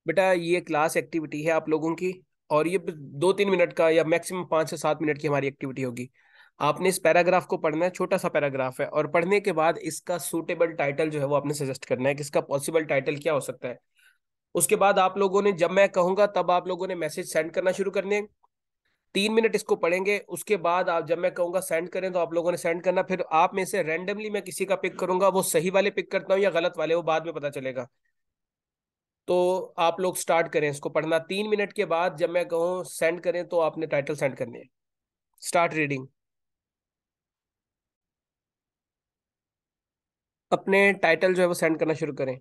बेटा ये class activity है आप लोगों की, और ये 2-3 मिनट का या मैक्सिमम 5 से 7 मिनट की हमारी एक्टिविटी होगी। आपने इस पैराग्राफ को पढ़ना है, छोटा सा पैराग्राफ है, और पढ़ने के बाद इसका सूटेबल टाइटल जो है वो आपने सजेस्ट करना है कि इसका पॉसिबल टाइटल क्या हो सकता है। उसके बाद आप लोगों ने, जब मैं कहूंगा तब आप लोगों ने मैसेज सेंड करना शुरू करने हैं। 3 मिनट इसको पढ़ेंगे, उसके बाद आप, जब मैं कहूंगा सेंड करें तो आप लोगों ने सेंड करना। फिर आप में से रैंडमली मैं किसी का पिक करूंगा, वो सही वाले पिक करता हूँ या गलत वाले, वो बाद में पता चलेगा। तो आप लोग स्टार्ट करें इसको पढ़ना। 3 मिनट के बाद जब मैं कहूँ सेंड करें तो आपने टाइटल सेंड करनी है। Start reading. अपने टाइटल जो है वो सेंड करना शुरू करें।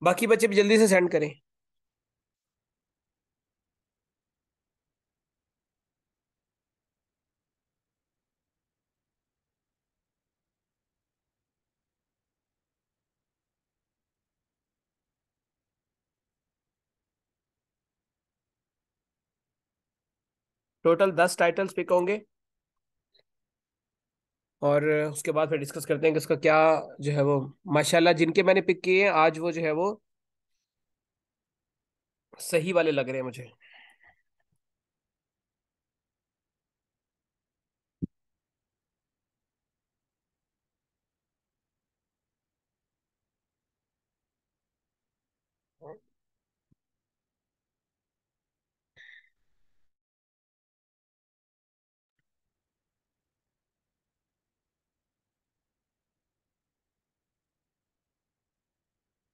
बाकी बच्चे भी जल्दी से सेंड करें। टोटल 10 टाइटल्स पिक होंगे, और उसके बाद फिर डिस्कस करते हैं कि इसका क्या जो है वो, माशाल्लाह जिनके मैंने पिक किए हैं आज वो जो है वो सही वाले लग रहे हैं मुझे।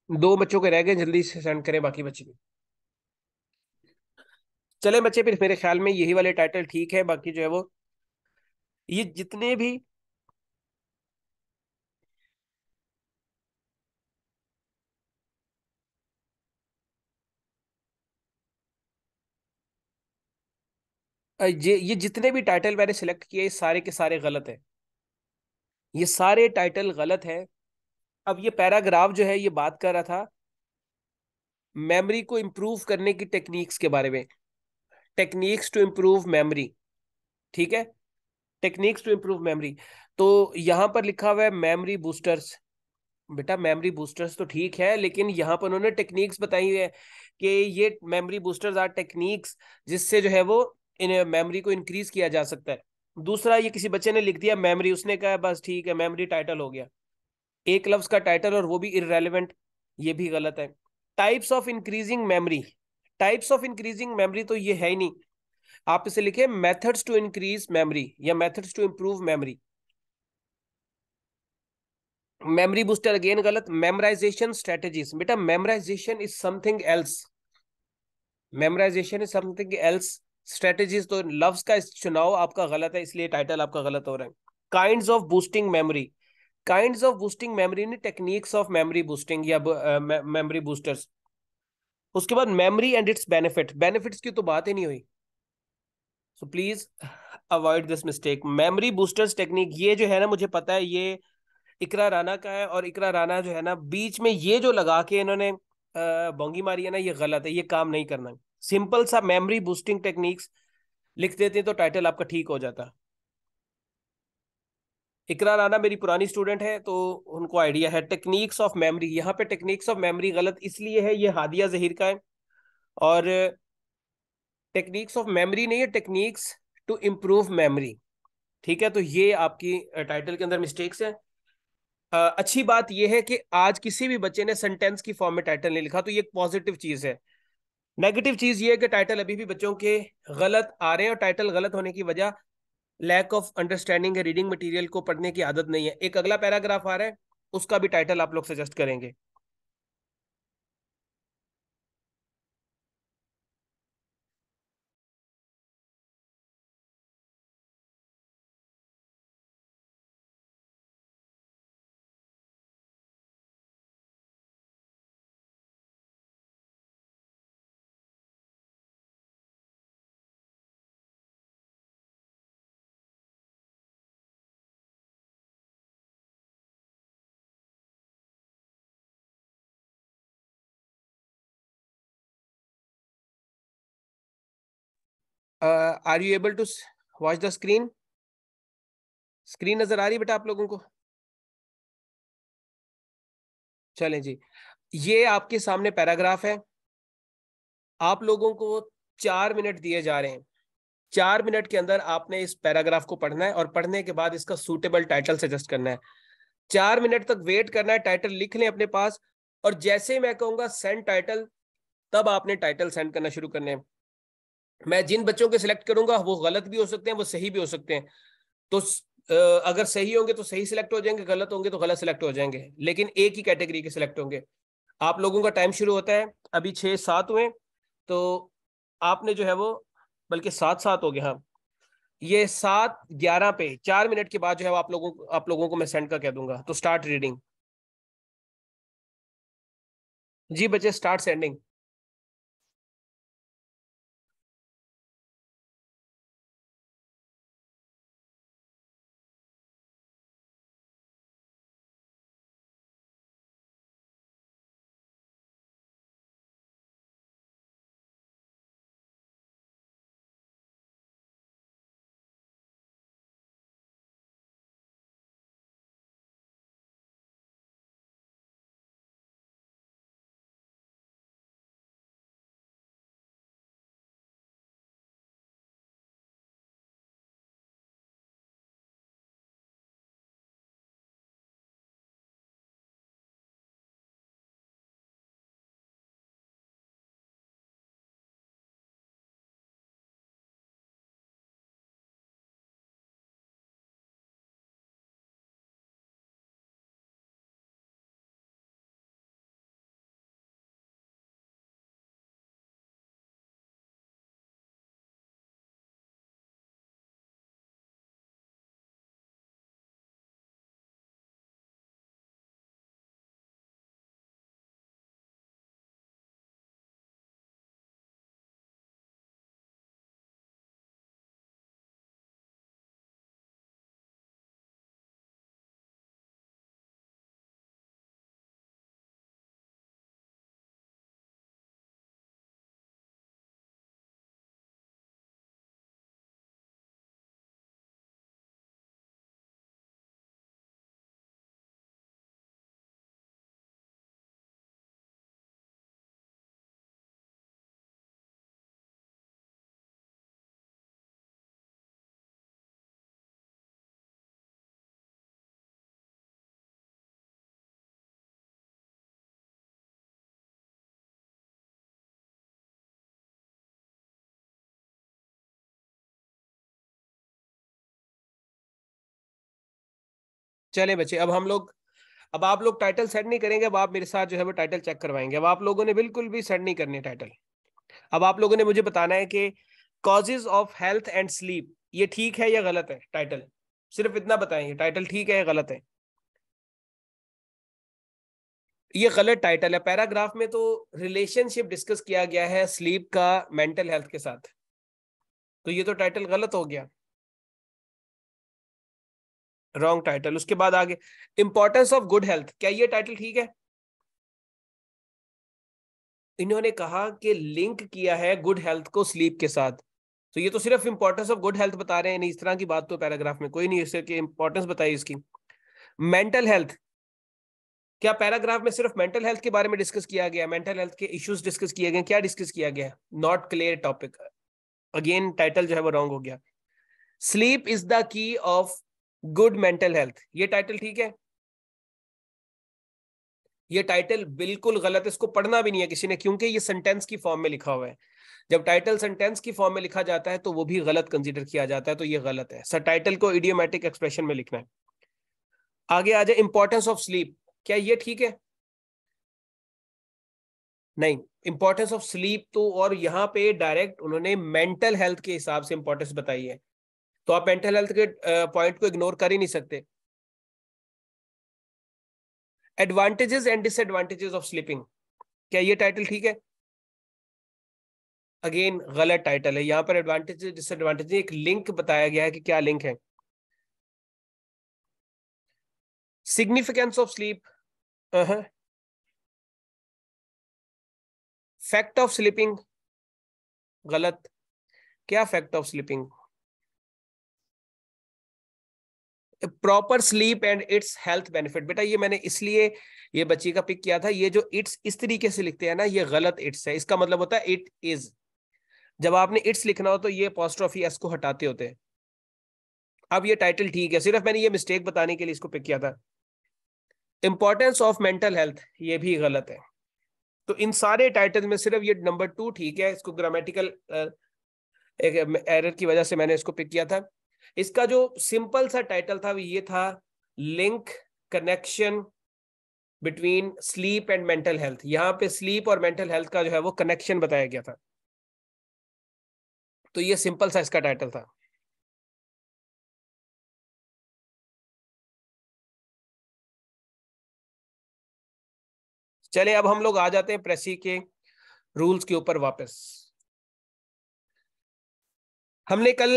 2 बच्चों के रह गए, जल्दी से सेंड करें बाकी बच्चे भी। चले बच्चे, फिर मेरे ख्याल में यही वाले टाइटल ठीक है। बाकी जो है वो ये जितने भी ये जितने भी टाइटल मैंने सिलेक्ट किए, ये सारे के सारे गलत हैं। ये सारे टाइटल गलत हैं। अब ये पैराग्राफ जो है ये बात कर रहा था मेमोरी को इंप्रूव करने की टेक्निक्स के बारे में। टेक्निक्स टू इंप्रूव मेमोरी, ठीक है। Techniques to improve memory. तो यहां पर लिखा हुआ है मेमोरी बूस्टर्स। बेटा मेमोरी बूस्टर्स तो ठीक है, लेकिन यहां पर उन्होंने टेक्निक्स बताई है कि ये मेमोरी बूस्टर्स आर टेक्निक्स जिससे जो है वो इन मेमोरी को इंक्रीज किया जा सकता है। दूसरा, ये किसी बच्चे ने लिख दिया मेमोरी, उसने कहा बस ठीक है मेमोरी टाइटल हो गया, एक लफ्ज का टाइटल, और वो भी इररेलेवेंट। ये भी गलत है। Types of increasing memory, types of increasing memory तो ये है ही नहीं। आप इसे लिखे मेथड्स टू इंक्रीज मेमोरी या methods to improve memory. Memory booster again गलत। मेमोराइजेशन स्ट्रेटेजीज, बेटा memorisation is something else. Memorisation is something else. Strategies तो लफ्ज का चुनाव आपका गलत है, इसलिए टाइटल आपका गलत हो रहा है। Kinds of boosting memory, kinds of boosting memory ने टेक्निक्स ऑफ मेमोरी बूस्टिंग या मेमोरी बूस्टर्स। उसके बाद memory and it's benefit, benefits की तो बात ही नहीं हुई। So please avoid this mistake. Memory boosters technique ये जो है ना, मुझे पता है ये इकरा राना का है, और इकरा राना जो है ना बीच में ये जो लगा के इन्होंने बोंगी मारी है ना, ये गलत है, ये काम नहीं करना। सिंपल सा मेमोरी बूस्टिंग टेक्निक्स लिख देते तो टाइटल आपका ठीक हो जाता। इकरा राना मेरी पुरानी स्टूडेंट है तो उनको आइडिया है। टेक्निक्स ऑफ मेमोरी, यहाँ पे टेक्निक्स ऑफ मेमोरी गलत इसलिए है, ये हादिया जहीर का है। और टेक्निक्स ऑफ मेमोरी नहीं है, टेक्निक्स टू इम्प्रूव मेमोरी। ठीक है, तो ये आपकी टाइटल के अंदर मिस्टेक्स है। अच्छी बात यह है कि आज किसी भी बच्चे ने सेंटेंस की फॉर्म में टाइटल नहीं लिखा, तो ये एक पॉजिटिव चीज है। नेगेटिव चीज ये है कि टाइटल अभी भी बच्चों के गलत आ रहे हैं, और टाइटल गलत होने की वजह लैक ऑफ अंडरस्टैंडिंग है, रीडिंग मटेरियल को पढ़ने की आदत नहीं है। एक अगला पैराग्राफ आ रहा है, उसका भी टाइटल आप लोग सजेस्ट करेंगे। Are you able to watch the screen? Screen नजर आ रही है बेटा आप लोगों को? चलें जी, ये आपके सामने पैराग्राफ है। आप लोगों को 4 मिनट दिए जा रहे हैं। 4 मिनट के अंदर आपने इस पैराग्राफ को पढ़ना है, और पढ़ने के बाद इसका सूटेबल टाइटल सजेस्ट करना है। 4 मिनट तक वेट करना है, टाइटल लिख लें अपने पास, और जैसे ही मैं कहूंगा सेंड टाइटल, तब आपने टाइटल सेंड करना शुरू करने हैं। मैं जिन बच्चों के सिलेक्ट करूंगा वो गलत भी हो सकते हैं, वो सही भी हो सकते हैं। तो अगर सही होंगे तो सही सिलेक्ट हो जाएंगे, गलत होंगे तो गलत सिलेक्ट हो जाएंगे, लेकिन एक ही कैटेगरी के सिलेक्ट होंगे। आप लोगों का टाइम शुरू होता है, अभी 6-7 हुए, तो आपने जो है वो, बल्कि 7-7 हो गए, हाँ, ये 7-11 पे 4 मिनट के बाद जो है वो आप लोगों को मैं सेंड का कह दूंगा। तो स्टार्ट रीडिंग। जी बच्चे, स्टार्ट सेंडिंग। चलें बच्चे, अब आप लोग टाइटल सेंड नहीं करेंगे, अब आप मेरे साथ जो है वो टाइटल चेक करवाएंगे। अब आप लोगों ने बिल्कुल भी सेंड नहीं करने टाइटल। अब आप लोगों ने मुझे बताना है कि causes of health and sleep, ये ठीक है या गलत है टाइटल? सिर्फ इतना बताएंगे, टाइटल ठीक है या गलत है? ये गलत टाइटल है। पैराग्राफ में तो रिलेशनशिप डिस्कस किया गया है स्लीप का मेंटल हेल्थ के साथ, तो ये तो टाइटल गलत हो गया, रॉन्ग टाइटल। उसके बाद आगे इंपॉर्टेंस ऑफ गुड हेल्थ, क्या ये टाइटल ठीक है? इन्होंने कहा कि लिंक किया है गुड हेल्थ को स्लीप के साथ, तो ये तो सिर्फ इंपॉर्टेंस ऑफ गुड हेल्थ बता रहे हैं, इस तरह की बात तो पैराग्राफ में कोई नहीं है कि इंपॉर्टेंस बताई इसकी। मेंटल हेल्थ, क्या पैराग्राफ में सिर्फ मेंटल हेल्थ के बारे में डिस्कस किया गया, मेंटल हेल्थ के इश्यूज डिस्कस किए गए, क्या डिस्कस किया गया? Not clear topic, again title जो है वो रॉन्ग हो गया। Sleep is the key of good mental health, ये टाइटल ठीक है? ये टाइटल बिल्कुल गलत है, इसको पढ़ना भी नहीं है किसी ने, क्योंकि ये सेंटेंस की फॉर्म में लिखा हुआ है। जब टाइटल सेंटेंस की फॉर्म में लिखा जाता है तो वो भी गलत कंसीडर किया जाता है, तो ये गलत है। सर टाइटल को इडियोमेटिक एक्सप्रेशन में लिखना है। आगे आ जाए, इंपॉर्टेंस ऑफ स्लीप, क्या ये ठीक है? नहीं, इंपॉर्टेंस ऑफ स्लीप तो, और यहाँ पे डायरेक्ट उन्होंने मेंटल हेल्थ के हिसाब से इंपॉर्टेंस बताई है, तो आप मेंटल हेल्थ के पॉइंट को इग्नोर कर ही नहीं सकते। Advantages and disadvantages of sleeping, क्या ये टाइटल ठीक है? अगेन गलत टाइटल है, यहाँ पर एडवांटेजेस डिसएडवांटेजेस एक लिंक बताया गया है कि क्या लिंक है। Significance of sleep, fact of sleeping, गलत। क्या fact of sleeping? Proper sleep and it's health benefit, बेटा ये मैंने इसलिए ये बच्ची का पिक किया था, ये जो इट्स इस तरीके से लिखते हैं ना, ये गलत इट्स है, इसका मतलब होता है इट इज। जब आपने इट्स लिखना हो तो ये अपॉस्ट्रोफी एस को हटाते होते हैं। अब ये टाइटल ठीक है, सिर्फ मैंने ये मिस्टेक बताने के लिए इसको पिक किया था। इंपॉर्टेंस ऑफ मेंटल हेल्थ, ये भी गलत है। तो इन सारे टाइटल में सिर्फ ये नंबर 2 ठीक है, इसको ग्रामेटिकल एक एरर की वजह से मैंने इसको पिक किया था। इसका जो सिंपल सा टाइटल था वो ये था, link connection between sleep and mental health. यहां पे स्लीप और मेंटल हेल्थ का जो है वो कनेक्शन बताया गया था, तो ये सिंपल सा इसका टाइटल था। चले अब हम लोग आ जाते हैं प्रेसी के रूल्स के ऊपर वापस। हमने कल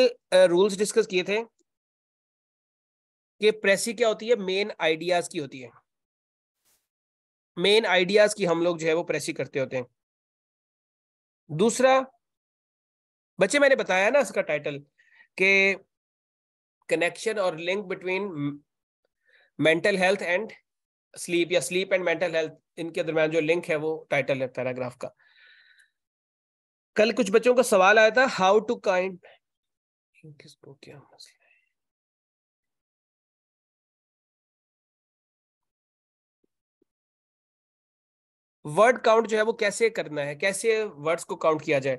रूल्स डिस्कस किए थे कि प्रेसी क्या होती है, मेन आइडियाज की होती है। मेन आइडियाज की हम लोग जो है वो प्रेसी करते होते हैं। दूसरा, बच्चे मैंने बताया ना इसका टाइटल के कनेक्शन और link between mental health and sleep, या स्लीप एंड मेंटल हेल्थ, इनके दरमियान जो लिंक है वो टाइटल है पैराग्राफ का। कल कुछ बच्चों का सवाल आया था, हाउ टू काइंड, किसको क्या मसला, वर्ड काउंट जो है वो कैसे करना है, कैसे वर्ड्स को काउंट किया जाए।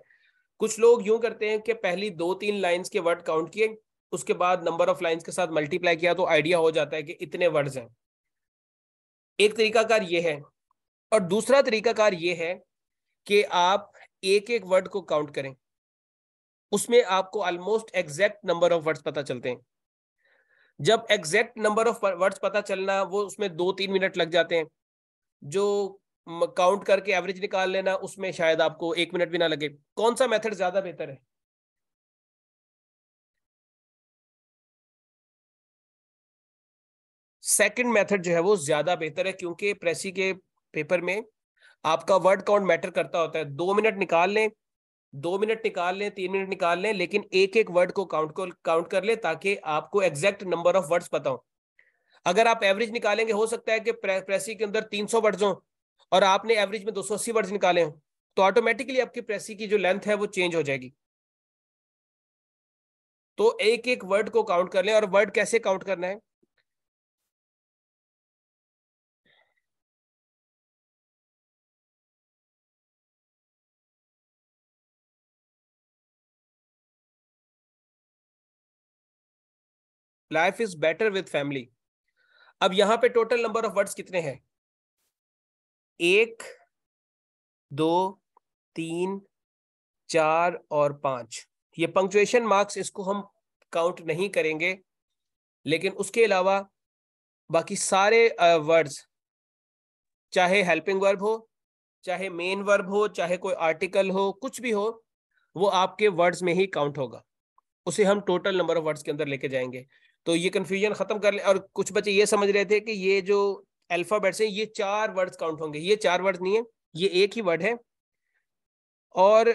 कुछ लोग यूं करते हैं कि पहली 2-3 लाइंस के वर्ड काउंट किए, उसके बाद नंबर ऑफ लाइंस के साथ मल्टीप्लाई किया तो आइडिया हो जाता है कि इतने वर्ड्स हैं। एक तरीकाकार ये है, और दूसरा तरीकाकार ये है कि आप एक एक वर्ड को काउंट करें, उसमें आपको almost exact number of words पता चलते हैं। जब एग्जैक्ट नंबर ऑफ वर्ड्स पता चलना, वो उसमें 2-3 मिनट लग जाते हैं। जो काउंट करके एवरेज निकाल लेना, उसमें शायद आपको 1 मिनट भी ना लगे। कौन सा मेथड ज्यादा बेहतर है? सेकंड मेथड जो है वो ज्यादा बेहतर है, क्योंकि प्रेसी के पेपर में आपका वर्ड काउंट मैटर करता होता है। 2 मिनट निकाल लें, 2 मिनट निकाल लें, 3 मिनट निकाल लें, लेकिन एक एक वर्ड को काउंट कर ले, ताकि आपको एग्जैक्ट नंबर ऑफ वर्ड्स पता हो। अगर आप एवरेज निकालेंगे, हो सकता है कि प्रेसी के अंदर 300 वर्ड्स हो और आपने एवरेज में 280 वर्ड्स निकाले हो, तो ऑटोमेटिकली आपकी प्रेसी की जो लेंथ है वो चेंज हो जाएगी। तो एक एक वर्ड को काउंट कर लें। और वर्ड कैसे काउंट करना है? Life is better with family. अब यहां पे टोटल नंबर ऑफ वर्ड्स कितने हैं? 1, 2, 3, 4 और 5। ये पंक्चुएशन मार्क्स, इसको हम काउंट नहीं करेंगे, लेकिन उसके अलावा बाकी सारे वर्ड्स, चाहे हेल्पिंग वर्ब हो, चाहे मेन वर्ब हो, चाहे कोई आर्टिकल हो, कुछ भी हो, वो आपके वर्ड्स में ही काउंट होगा। उसे हम टोटल नंबर ऑफ वर्ड्स के अंदर लेके जाएंगे। तो ये कंफ्यूजन खत्म कर ले। और कुछ बच्चे ये समझ रहे थे कि ये जो अल्फाबेट्स हैं ये 4 वर्ड्स काउंट होंगे, ये 4 वर्ड नहीं है, ये एक ही वर्ड है। और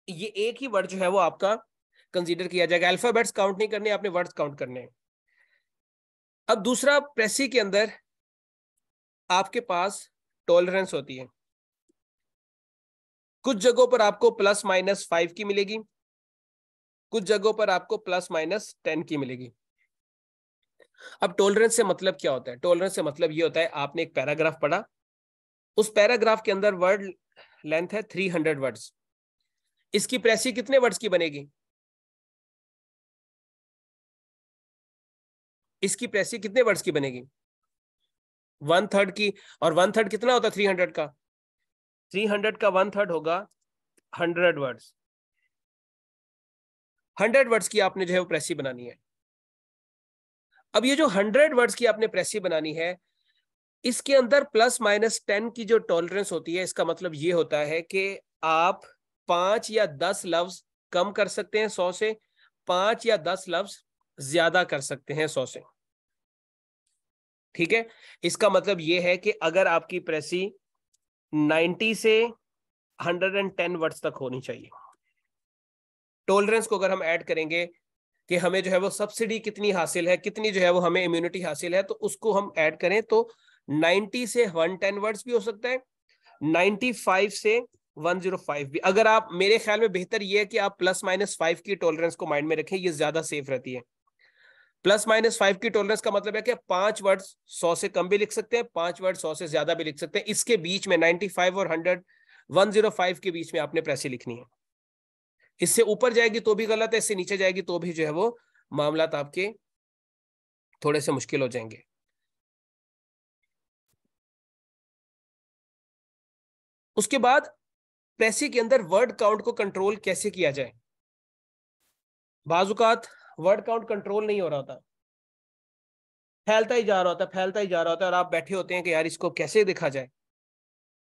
ये एक ही वर्ड जो है वो आपका कंसीडर किया जाएगा। अल्फाबेट्स काउंट नहीं करने, आपने वर्ड्स काउंट करने हैं। अब दूसरा, प्रेसी के अंदर आपके पास टॉलरेंस होती है। कुछ जगहों पर आपको +-5 की मिलेगी, कुछ जगहों पर आपको +-10 की मिलेगी। अब टॉलरेंस से मतलब क्या होता है? टॉलरेंस से मतलब ये होता है, आपने एक पैराग्राफ पढ़ा, उस पैराग्राफ के अंदर वर्ड लेंथ है 300 वर्ड्स, इसकी प्रेसी कितने वर्ड्स की बनेगी? इसकी प्रेसी कितने वर्ड्स की बनेगी? 1/3 की। और 1/3 कितना होता है 300 का? 300 का 1/3 होगा 100 वर्ड्स। 100 वर्ड्स की आपने जो है वो प्रेसी बनानी है। अब ये जो 100 वर्ड्स की आपने प्रेसी बनानी है, इसके अंदर +-10 की जो टॉलरेंस होती है, इसका मतलब ये होता है कि आप 5 या 10 लफ्ज कम कर सकते हैं 100 से, 5 या 10 लफ्ज ज्यादा कर सकते हैं 100 से। ठीक है, इसका मतलब ये है कि अगर आपकी प्रेसी 90 से 110 वर्ड्स तक होनी चाहिए। टॉलरेंस को अगर हम ऐड करेंगे कि हमें जो है वो सब्सिडी कितनी हासिल है, कितनी जो है वो हमें इम्यूनिटी हासिल है, तो उसको हम ऐड करें तो 90 से 110 वर्ड्स भी हो सकता है, 95 से 105 भी। अगर आप, मेरे ख्याल में बेहतर ये है कि आप +-5 की टॉलरेंस को माइंड में रखें, ये ज्यादा सेफ रहती है। +-5 की टॉलरेंस का मतलब है कि 5 वर्ड 100 से कम भी लिख सकते हैं, 5 वर्ड 100 से ज्यादा भी लिख सकते हैं। इसके बीच में 95 और 105 के बीच में आपने प्रेसी लिखनी है। इससे ऊपर जाएगी तो भी गलत है, इससे नीचे जाएगी तो भी जो है वो मामला आपके थोड़े से मुश्किल हो जाएंगे। उसके बाद प्रेसी के अंदर वर्ड काउंट को कंट्रोल कैसे किया जाए? बाजुकात वर्ड काउंट कंट्रोल नहीं हो रहा होता, फैलता ही जा रहा होता है, फैलता ही जा रहा होता है, और आप बैठे होते हैं कि यार इसको कैसे देखा जाए।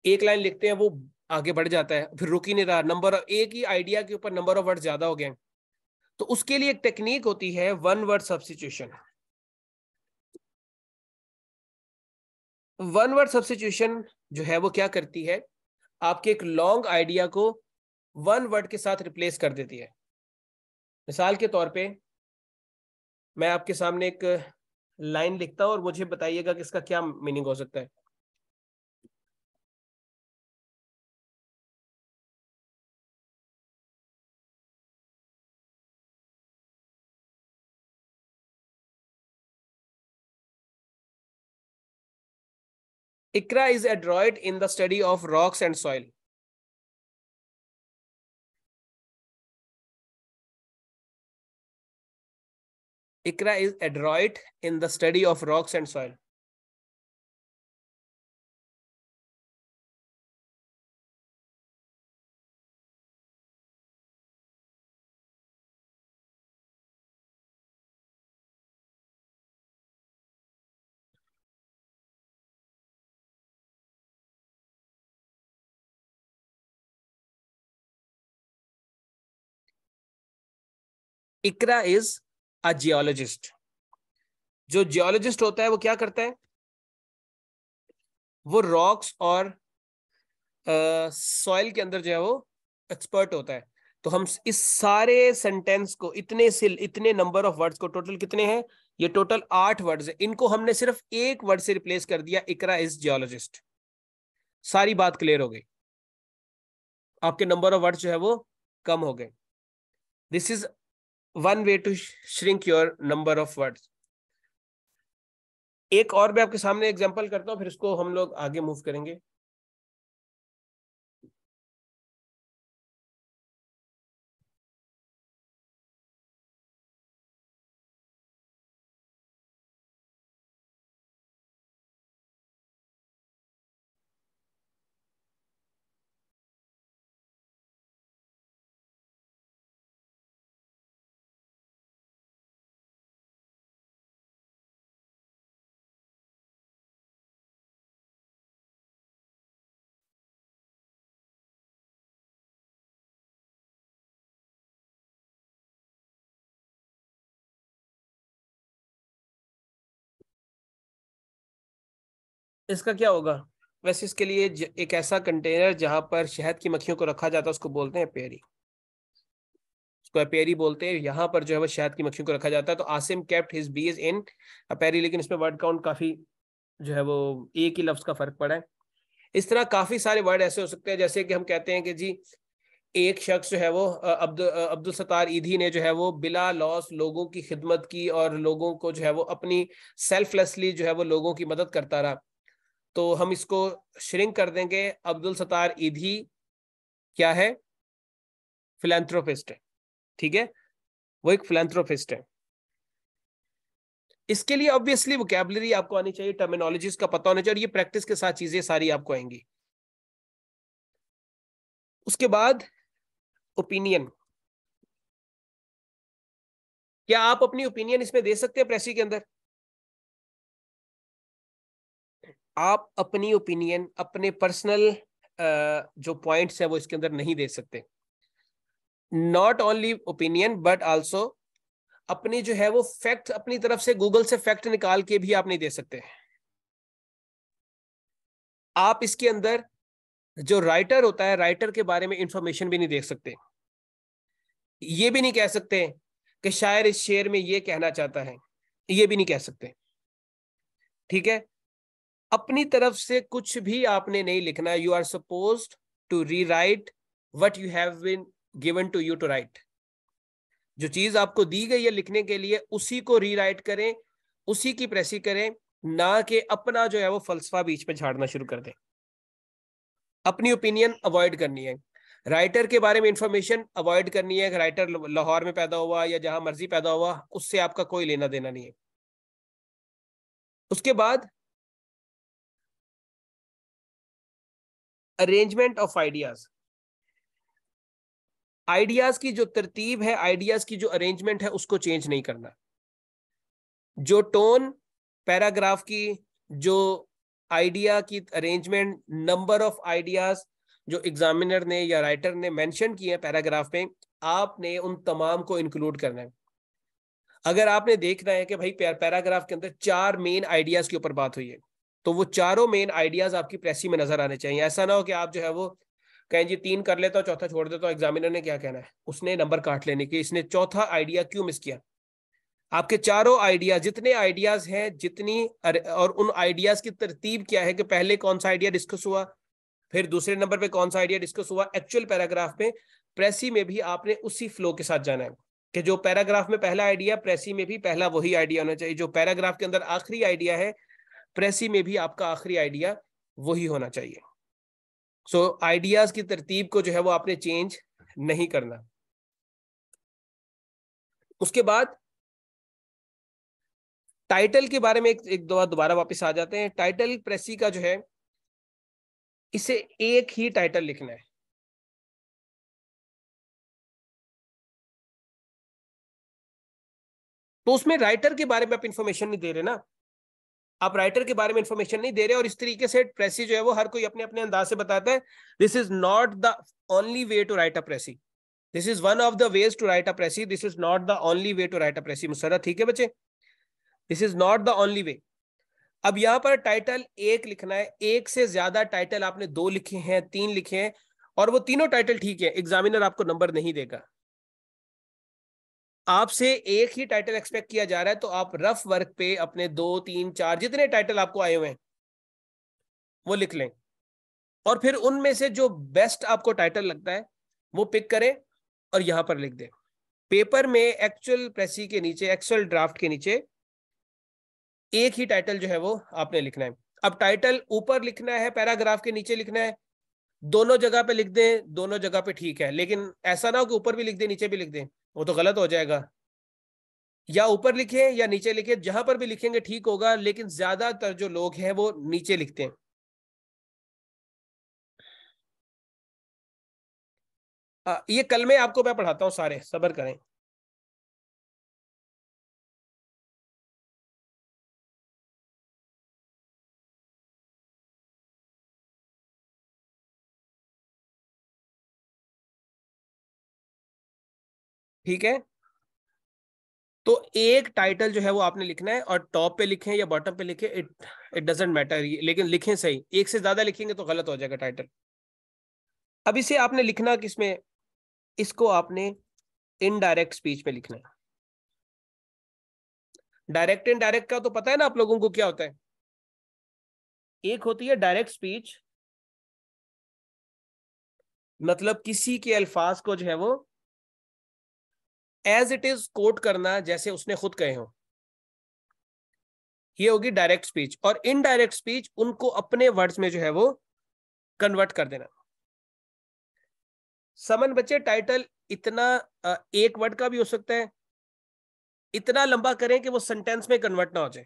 एक लाइन लिखते हैं, वो आगे बढ़ जाता है, फिर रुक ही नहीं रहा, नंबर एक ही आइडिया के ऊपर नंबर ऑफ वर्ड ज्यादा हो गए। तो उसके लिए एक टेक्निक होती है, one word substitution. One word substitution जो है वो क्या करती है, आपके एक लॉन्ग आइडिया को वन वर्ड के साथ रिप्लेस कर देती है। मिसाल के तौर पे मैं आपके सामने एक लाइन लिखता हूं और मुझे बताइएगा कि इसका क्या मीनिंग हो सकता है। Iqra is adroit in the study of rocks and soil. Iqra is adroit in the study of rocks and soil. Iqra is a geologist. जो जियोलॉजिस्ट होता है वो क्या करता है, वो रॉक्स और सॉइल के अंदर जो है वो एक्सपर्ट होता है। तो हम इस सारे सेंटेंस को, इतने से इतने नंबर ऑफ वर्ड्स को, टोटल कितने हैं, ये टोटल 8 वर्ड्स है, इनको हमने सिर्फ एक वर्ड से रिप्लेस कर दिया, इकरा इज जियोलॉजिस्ट। सारी बात क्लियर हो गई, आपके नंबर ऑफ वर्ड्स जो है वो कम हो गए। This is one way to shrink your number of words. एक और मैं आपके सामने एग्जांपल करता हूं, फिर उसको हम लोग आगे मूव करेंगे। इसका क्या होगा? वैसे इसके लिए एक ऐसा कंटेनर जहां पर शहद की मक्खियों को रखा जाता है, उसको बोलते हैं पेरी। उसको अपेरी बोलते हैं। यहाँ पर जो है वो शहद की मक्खियों को रखा जाता है। तो आसिम केप्ट हिज बीज इन अपेरी, लेकिन इसमें वर्ड काउंट काफी जो है वो एक ही लफ्ज का फर्क पड़ा है। इस तरह काफी सारे वर्ड ऐसे हो सकते हैं, जैसे कि हम कहते हैं कि जी एक शख्स जो है वो अब्दुल सत्तार ईधी ने जो है वो बिला लॉस लोगों की खिदमत की और लोगों को जो है वो अपनी सेल्फलेसली जो है वो लोगों की मदद करता रहा। तो हम इसको श्रिंक कर देंगे, अब्दुल सत्तार ईधी क्या है? फिलैंथ्रोपिस्ट है। ठीक है, वो एक फिलैंथ्रोपिस्ट है। इसके लिए ऑब्वियसली वोकैबुलरी आपको आनी चाहिए, टर्मिनोलॉजीज का पता होना चाहिए, और ये प्रैक्टिस के साथ चीजें सारी आपको आएंगी। उसके बाद ओपिनियन। क्या आप अपनी ओपिनियन इसमें दे सकते हैं प्रेसी के अंदर? आप अपनी ओपिनियन, अपने पर्सनल जो पॉइंट्स है वो इसके अंदर नहीं दे सकते। Not only opinion but also अपनी जो है वो फैक्ट, अपनी तरफ से गूगल से फैक्ट निकाल के भी आप नहीं दे सकते। आप इसके अंदर जो राइटर होता है, राइटर के बारे में इंफॉर्मेशन भी नहीं दे सकते। ये भी नहीं कह सकते कि शायर इस शेर में ये कहना चाहता है, ये भी नहीं कह सकते। ठीक है, अपनी तरफ से कुछ भी आपने नहीं लिखना। You are supposed to rewrite what you have been given to you to write. जो चीज आपको दी गई है लिखने के लिए उसी को रीराइट करें, उसी की प्रेसी करें, ना कि अपना जो है वो फलसफा बीच में झाड़ना शुरू कर दें। अपनी ओपिनियन अवॉइड करनी है, राइटर के बारे में इंफॉर्मेशन अवॉइड करनी है। राइटर लाहौर में पैदा हुआ या जहां मर्जी पैदा हुआ, उससे आपका कोई लेना देना नहीं है। उसके बाद अरेंजमेंट ऑफ आइडियाज। आइडियाज की जो तरतीब है, आइडियाज की जो अरेंजमेंट है, उसको चेंज नहीं करना। जो टोन पैराग्राफ की, जो आइडिया की अरेंजमेंट, नंबर ऑफ आइडियाज जो एग्जामिनर ने या राइटर ने मेंशन किए हैं पैराग्राफ में, आपने उन तमाम को इंक्लूड करना है। अगर आपने देखना है कि भाई पैराग्राफ के अंदर 4 मेन आइडियाज के ऊपर बात हुई है, तो वो चारों मेन आइडियाज आपकी प्रेसी में नजर आने चाहिए। ऐसा ना हो कि आप जो है वो कहें जी 3 कर लेता हूं, चौथा छोड़ देता हूं, एग्जामिनर ने क्या कहना है, उसने नंबर काट लेने के, इसने चौथा आइडिया क्यों मिस किया। आपके चारों आइडिया, जितने आइडियाज हैं, जितनी और उन आइडियाज की तरतीब क्या है कि पहले कौन सा आइडिया डिस्कस हुआ, फिर दूसरे नंबर पे कौन सा आइडिया डिस्कस हुआ। एक्चुअल पैराग्राफ में, प्रेसी में भी आपने उसी फ्लो के साथ जाना है कि जो पैराग्राफ में पहला आइडिया, प्रेसी में भी पहला वही आइडिया होना चाहिए। जो पैराग्राफ के अंदर आखिरी आइडिया है, प्रेसी में भी आपका आखिरी आइडिया वही होना चाहिए। सो आइडियाज की तरतीब को जो है वो आपने चेंज नहीं करना। उसके बाद टाइटल के बारे में एक दो बार दोबारा वापस आ जाते हैं। टाइटल प्रेसी का जो है, इसे एक ही टाइटल लिखना है। तो उसमें राइटर के बारे में आप इंफॉर्मेशन नहीं दे रहे ना, आप राइटर के बारे में इंफॉर्मेशन नहीं दे रहे। और इस तरीके से प्रेसी जो है वो हर कोई अपने अपने अंदाज से बताता है। This is not the only way to write a precis, this is one of the ways to write a precis, this is not the only way to write a precis. Musarra ठीक है बच्चे, this is not the only way. अब यहां पर title एक लिखना है, एक से ज्यादा टाइटल आपने 2 लिखे हैं, 3 लिखे हैं, और वो तीनों टाइटल ठीक है, एग्जामिनर आपको नंबर नहीं देगा। आपसे एक ही टाइटल एक्सपेक्ट किया जा रहा है, तो आप रफ वर्क पे अपने 2, 3, 4 जितने टाइटल आपको आए हुए हैं वो लिख लें, और फिर उनमें से जो बेस्ट आपको टाइटल लगता है वो पिक करें और यहां पर लिख दें। पेपर में एक्चुअल प्रेसी के नीचे, एक्चुअल ड्राफ्ट के नीचे एक ही टाइटल जो है वो आपने लिखना है। अब टाइटल ऊपर लिखना है, पैराग्राफ के नीचे लिखना है, दोनों जगह पे लिख दें, दोनों जगह पे ठीक है। लेकिन ऐसा ना हो कि ऊपर भी लिख दें नीचे भी लिख दें, वो तो गलत हो जाएगा। या ऊपर लिखें या नीचे लिखें, जहां पर भी लिखेंगे ठीक होगा, लेकिन ज्यादातर जो लोग हैं वो नीचे लिखते हैं। ये कल में आपको मैं पढ़ाता हूँ, सारे सब्र करें। ठीक है, तो एक टाइटल जो है वो आपने लिखना है, और टॉप पे लिखें या बॉटम पे लिखें, इट इट डजेंट मैटर, लेकिन लिखें सही। एक से ज्यादा लिखेंगे तो गलत हो जाएगा टाइटल। अब इसे आपने लिखना किसमें, इसको आपने इनडायरेक्ट स्पीच में लिखना है। डायरेक्ट इनडायरेक्ट का तो पता है ना आप लोगों को क्या होता है। एक होती है डायरेक्ट स्पीच, मतलब किसी के अल्फाज को जो है वो एज इट इज कोट करना जैसे उसने खुद कहे हो, ये होगी डायरेक्ट स्पीच। और इनडायरेक्ट स्पीच उनको अपने वर्ड्स में जो है वो कन्वर्ट कर देना। समन बच्चे, टाइटल इतना एक वर्ड का भी हो सकता है, इतना लंबा करें कि वो सेंटेंस में कन्वर्ट ना हो जाए।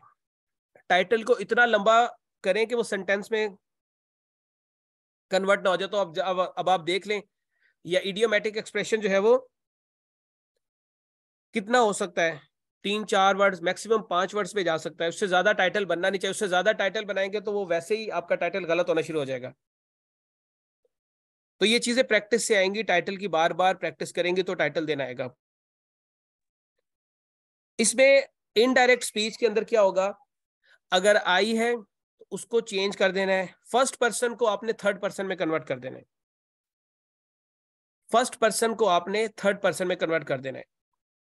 टाइटल को इतना लंबा करें कि वो सेंटेंस में कन्वर्ट ना हो जाए। तो अब आप देख लें, या इडियोमेटिक एक्सप्रेशन जो है वो कितना हो सकता है, 3-4 वर्ड्स, मैक्सिमम 5 वर्ड्स पे जा सकता है। उससे ज्यादा टाइटल बनना नहीं चाहिए। उससे ज्यादा टाइटल बनाएंगे तो वो वैसे ही आपका टाइटल गलत होना शुरू हो जाएगा। तो ये चीजें प्रैक्टिस से आएंगी, टाइटल की बार बार प्रैक्टिस करेंगे तो टाइटल देना आएगा। इसमें इनडायरेक्ट स्पीच के अंदर क्या होगा, अगर आई है तो उसको चेंज कर देना है। फर्स्ट पर्सन को आपने थर्ड पर्सन में कन्वर्ट कर देना है। फर्स्ट पर्सन को आपने थर्ड पर्सन में कन्वर्ट कर देना है।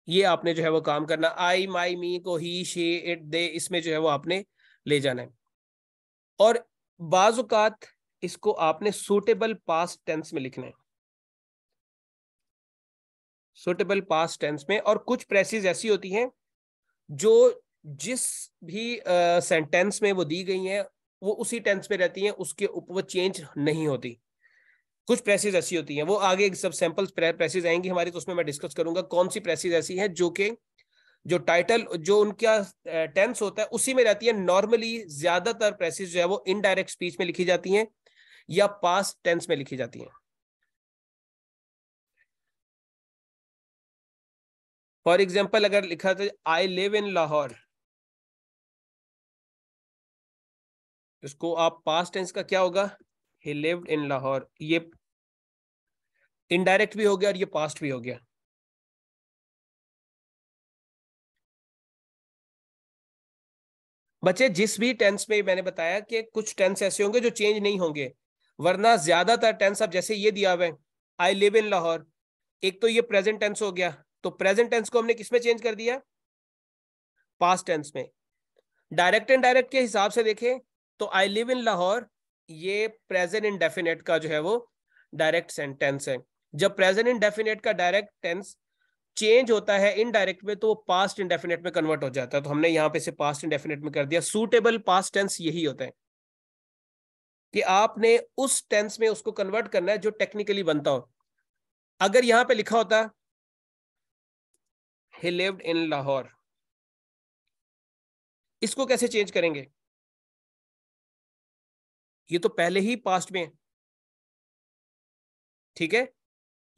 ये आपने जो है वो काम करना। आई, माई, मी को ही, शी, इट, दे, इसमें जो है वो आपने ले जाना है। और बाजुकात इसको आपने सूटेबल पास्ट टेंस में लिखना है, सूटेबल पास्ट टेंस में। और कुछ प्रेसेस ऐसी होती हैं जो जिस भी सेंटेंस में वो दी गई हैं वो उसी टेंस में रहती हैं, उसके ऊपर वो चेंज नहीं होती। कुछ प्रेसेस ऐसी होती हैं, वो आगे सब सैंपल्स प्रेसेस आएंगी हमारी, तो उसमें मैं डिस्कस करूंगा कौन सी प्रेसेस ऐसी हैं जो कि जो टाइटल जो उनका टेंस होता है उसी में रहती है। नॉर्मली ज्यादातर प्रेसेस जो है वो इनडायरेक्ट स्पीच में लिखी जाती हैं या पास्ट टेंस में लिखी जाती हैं। फॉर एग्जाम्पल अगर लिखा था आई लिव इन लाहौर, इसको आप पास्ट टेंस का क्या होगा, ही लिव्ड इन लाहौर। ये इनडायरेक्ट भी हो गया और ये पास्ट भी हो गया। बच्चे जिस भी टेंस में मैंने बताया कि कुछ टेंस ऐसे होंगे जो चेंज नहीं होंगे, वरना ज्यादातर टेंस, अब जैसे ये दिया हुआ है आई लिव इन लाहौर, एक तो ये प्रेजेंट टेंस हो गया, तो प्रेजेंट टेंस को हमने किसमें चेंज कर दिया, पास्ट टेंस में। डायरेक्ट एंड डायरेक्ट के हिसाब से देखें तो आई लिव इन लाहौर ये प्रेजेंट इंडेफिनेट का जो है वो डायरेक्ट सेंटेंस है। जब प्रेजेंट इंडेफिनेट का डायरेक्ट टेंस चेंज होता है इनडायरेक्ट में तो वो पास्ट इंडेफिनेट में कन्वर्ट हो जाता है। तो हमने यहां पे से पास्ट इंडेफिनेट में कर दिया। सूटेबल पास्ट टेंस यही होता है कि आपने उस टेंस में उसको कन्वर्ट करना है जो टेक्निकली बनता हो। अगर यहां पे लिखा होता ही लिव्ड इन लाहौर, इसको कैसे चेंज करेंगे, ये तो पहले ही पास्ट में है, ठीक है,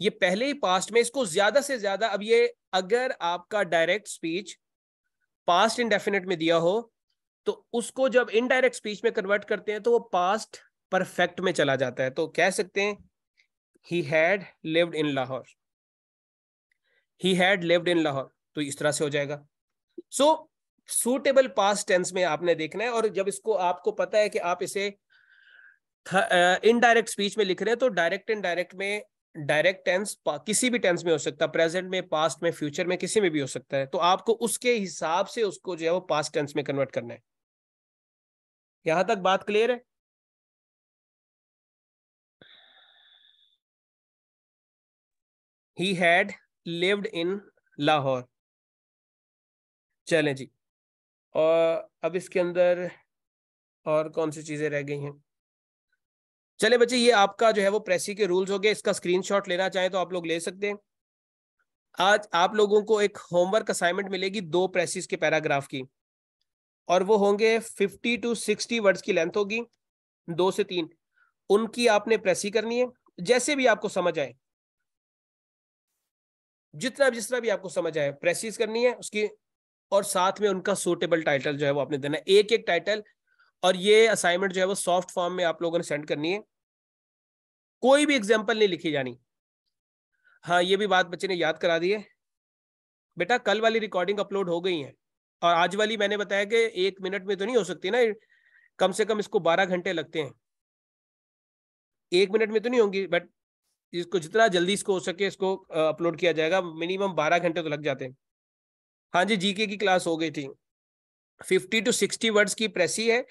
ये पहले ही पास्ट में, इसको ज्यादा से ज्यादा, अब ये अगर आपका डायरेक्ट स्पीच पास्ट इंडेफिनिट में दिया हो तो उसको जब इनडायरेक्ट स्पीच में कन्वर्ट करते हैं तो वो पास्ट परफेक्ट में चला जाता है। तो कह सकते हैं he had lived in Lahore, he had lived in Lahore, तो इस तरह से हो जाएगा। सो सूटेबल पास्ट टेंस में आपने देखना है। और जब इसको आपको पता है कि आप इसे इनडायरेक्ट स्पीच में लिख रहे हैं तो डायरेक्ट इनडायरेक्ट में डायरेक्ट टेंस किसी भी टेंस में हो सकता है, प्रेजेंट में, पास्ट में, फ्यूचर में, किसी में भी हो सकता है। तो आपको उसके हिसाब से उसको जो है वो पास्ट टेंस में कन्वर्ट करना है। यहां तक बात क्लियर है। He had lived in Lahore. चलें जी, और अब इसके अंदर और कौन सी चीजें रह गई हैं। चले बच्चे, ये आपका जो है वो प्रेसी के रूल्स हो गए। इसका स्क्रीनशॉट लेना चाहें तो आप लोग ले सकते हैं। आज आप लोगों को एक होमवर्क असाइनमेंट मिलेगी 2 प्रेसिस के पैराग्राफ की, और वो होंगे 50 to 60 वर्ड्स की लेंथ होगी, 2 से 3। उनकी आपने प्रेसी करनी है जैसे भी आपको समझ आए, जितना भी आपको समझ आए प्रेसिस करनी है उसकी। और साथ में उनका सूटेबल टाइटल जो है वो आपने देना है, एक एक टाइटल। और ये असाइनमेंट जो है वो सॉफ्ट फॉर्म में आप लोगों ने सेंड करनी है, कोई भी एग्जाम्पल नहीं लिखी जानी। हाँ, ये भी बात बच्चे ने याद करा दी है। बेटा कल वाली रिकॉर्डिंग अपलोड हो गई है, और आज वाली मैंने बताया कि 1 मिनट में तो नहीं हो सकती ना, कम से कम इसको 12 घंटे लगते हैं। 1 मिनट में तो नहीं होंगी, बट इसको जितना जल्दी इसको हो सके इसको अपलोड किया जाएगा। मिनिमम 12 घंटे तो लग जाते हैं। हाँ जी, जीके की क्लास हो गई थी। 50 to 60 वर्ड्स की प्रेसी है,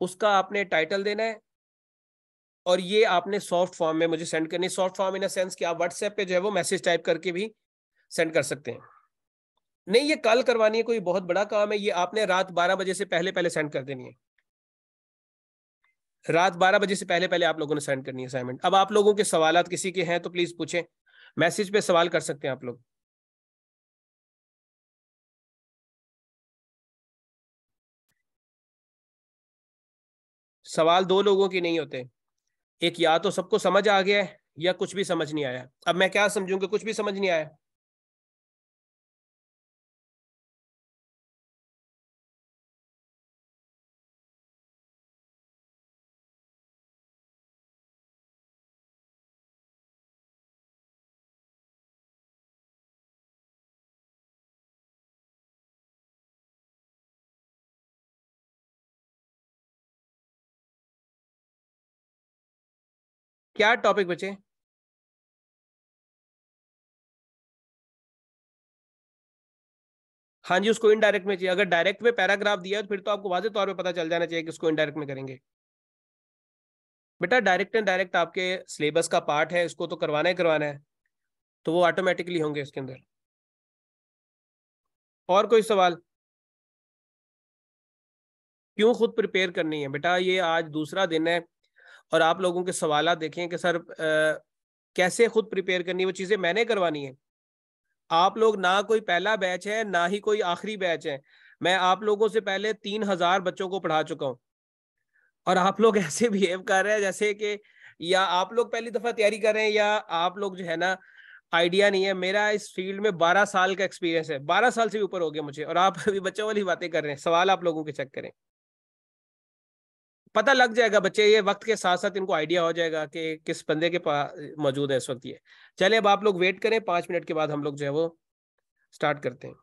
उसका आपने टाइटल देना है और ये आपने सॉफ्ट फॉर्म में मुझे सेंड करनी है। Soft form in a sense कि आप व्हाट्सएप पे जो है वो मैसेज टाइप करके भी सेंड कर सकते हैं। नहीं, ये कल करवानी है, कोई बहुत बड़ा काम है, ये आपने रात 12 बजे से पहले पहले सेंड कर देनी है। रात 12 बजे से पहले पहले आप लोगों ने सेंड करनी है असाइनमेंट। अब आप लोगों के सवालात किसी के हैं तो प्लीज पूछें, मैसेज पे सवाल कर सकते हैं आप लोग। सवाल दो लोगों के नहीं होते, एक या तो सबको समझ आ गया है या कुछ भी समझ नहीं आया। अब मैं क्या समझूं कि कुछ भी समझ नहीं आया? क्या टॉपिक बचे? हाँ जी, उसको इनडायरेक्ट में चाहिए। अगर डायरेक्ट में पैराग्राफ दिया है तो फिर तो आपको वाज़ेह तौर पे पता चल जाना चाहिए कि उसको इनडायरेक्ट में करेंगे। बेटा डायरेक्ट एंड डायरेक्ट आपके सिलेबस का पार्ट है, इसको तो करवाना ही करवाना है, तो वो ऑटोमेटिकली होंगे इसके अंदर। और कोई सवाल? क्यों खुद प्रिपेयर करनी है? बेटा ये आज दूसरा दिन है और आप लोगों के सवाल देखें कि सर कैसे खुद प्रिपेयर करनी है, वो चीज़ें मैंने करवानी है। आप लोग ना कोई पहला बैच है ना ही कोई आखिरी बैच है। मैं आप लोगों से पहले 3,000 बच्चों को पढ़ा चुका हूँ और आप लोग ऐसे बिहेव कर रहे हैं जैसे कि या आप लोग पहली दफा तैयारी कर रहे हैं या आप लोग जो है ना आइडिया नहीं है। मेरा इस फील्ड में 12 साल का एक्सपीरियंस है, 12 साल से भी ऊपर हो गया मुझे, और आप अभी बच्चों वाली बातें कर रहे हैं। सवाल आप लोगों के चेक करें, पता लग जाएगा बच्चे, ये वक्त के साथ साथ इनको आइडिया हो जाएगा कि किस बंदे के पास मौजूद है इस वक्त ये। चले अब आप लोग वेट करें, 5 मिनट के बाद हम लोग जो है वो स्टार्ट करते हैं।